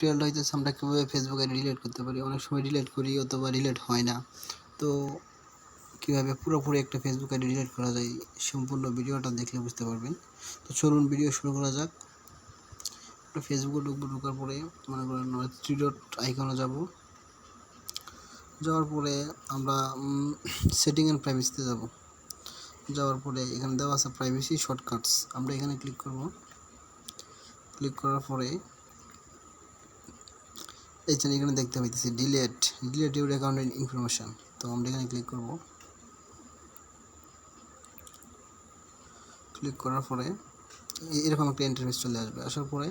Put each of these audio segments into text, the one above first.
টিউটোরিয়ালটা হইতেছে আমরা কীভাবে ফেসবুক আইডি ডিলিট করতে পারি। অনেক সময় ডিলিট করি অথবা ডিলিট হয় না, তো কীভাবে পুরোপুরি একটা ফেসবুক আইডি ডিলিট করা যায় সম্পূর্ণ ভিডিওটা দেখলে বুঝতে পারবেন। তো চলুন ভিডিও শুরু করা যাক। ফেসবুকে ঢুকবো, ঢোকার পরে মনে করেন থ্রি ডট আইকনে যাব, যাওয়ার পরে আমরা সেটিং অ্যান্ড প্রাইভেসিতে যাব। যাওয়ার পরে এখানে দেওয়া আছে প্রাইভেসি শর্টকাটস, আমরা এখানে ক্লিক করব। ক্লিক করার পরে এই যে এখানে দেখতে পাইতেছি ডিলেট ইউর অ্যাকাউন্ট ইনফরমেশন, তো আমরা এখানে ক্লিক করব। ক্লিক করার পরে এরকম একটা ইন্টারফেস চলে আসবে। আসার পরে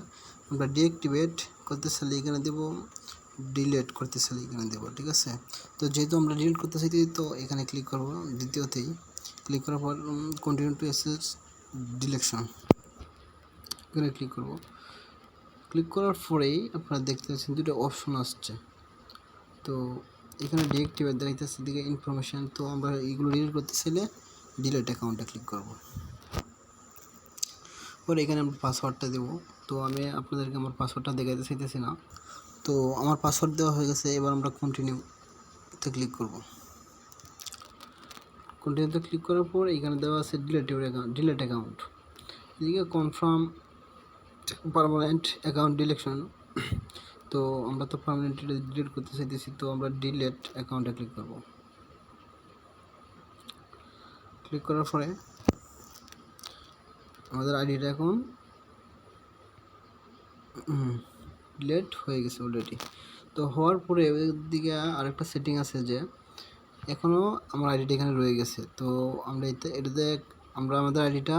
আমরা ডিঅ্যাক্টিভেট করতে চাইলে এখানে দেব, ডিলিট করতে চাইলে এখানে দেব, ঠিক আছে। তো যেহেতু আমরা ডিলিট করতে চাইছি তো এখানে ক্লিক করব। দ্বিতীয়তেই ক্লিক করার পর কন্টিনিউ টু অ্যাসেস ডিলেকশন এখানে ক্লিক করব। ক্লিক করার পরেই আপনারা দেখতে পাচ্ছেন দুটো অপশন আসছে। তো এখানে ডিঅ্যাক্টিভেট দেখাইতেছে, দিকে ইনফরমেশন। তো আমরা এইগুলো ডিলিট করতে চাইলে ডিলিট অ্যাকাউন্টে ক্লিক করব। পরে এখানে আমরা পাসওয়ার্ডটা দেব। তো আমি আপনাদেরকে আমার পাসওয়ার্ডটা দেখাইতে চাইতেছি না, তো আমার পাসওয়ার্ড দেওয়া হয়ে গেছে। এবার আমরা কন্টিনিউতে ক্লিক করব। কন্টিনিউতে ক্লিক করার পর এখানে দেওয়া আছে ডিলিট অ্যাকাউন্ট, এদিকে কনফার্ম পার্মানেন্ট অ্যাকাউন্ট ডিলেকশন। তো আমরা তো পার্মানেন্টলি ডিলিট করতে চাইতেছি, তো আমরা ডিলিট অ্যাকাউন্টে ক্লিক করব। ক্লিক করার পরে আমাদের আইডিটা এখন ডিলিট হয়ে গেছে অলরেডি। তো হওয়ার পরে ওইদিকে আরেকটা সেটিং আছে যে এখনও আমার আইডিটা এখানে রয়ে গেছে। তো আমরা এটাতে আমরা আমাদের আইডিটা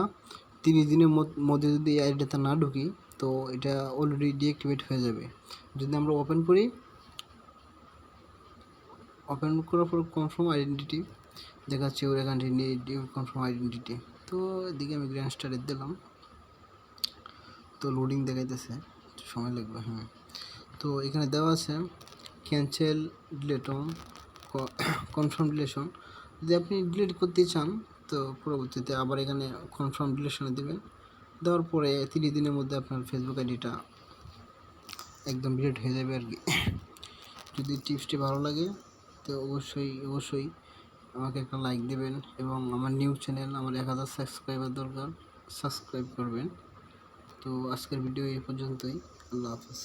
30 দিনের মধ্যে যদি এই আইডিটাতে না ঢুকি তো এটা অলরেডি ডিঅ্যাক্টিভেট হয়ে যাবে। যদি আমরা ওপেন করি, ওপেন করার পর কনফার্ম আইডেন্টিটি দেখাচ্ছে, ওর আইডেন্টিটি কনফার্ম আইডেন্টিটি। তো এদিকে আমি গ্র্যান্ড স্টারে দিলাম, তো লোডিং দেখাইতেছে, সময় লাগবে। তো এখানে দেওয়া আছে ক্যান্সেল ডিলেটন কনফার্ম ডিলেশন। যদি আপনি ডিলিট করতে চান তো পরবর্তীতে আবার এখানে কনফার্ম ডিলেশনে দেবেন। দেওয়ার পরে 30 দিনের মধ্যে আপনার ফেসবুক আইডিটা একদম ডিলিট হয়ে যাবে আর কি। যদি টিপসটি ভালো লাগে তো অবশ্যই আমাকে একটা লাইক দেবেন এবং আমার নিউজ চ্যানেল, আমার 1000 সাবস্ক্রাইবার দরকার, সাবস্ক্রাইব করবেন। তো আজকের ভিডিও এই পর্যন্তই। আল্লাহ হাফেজ।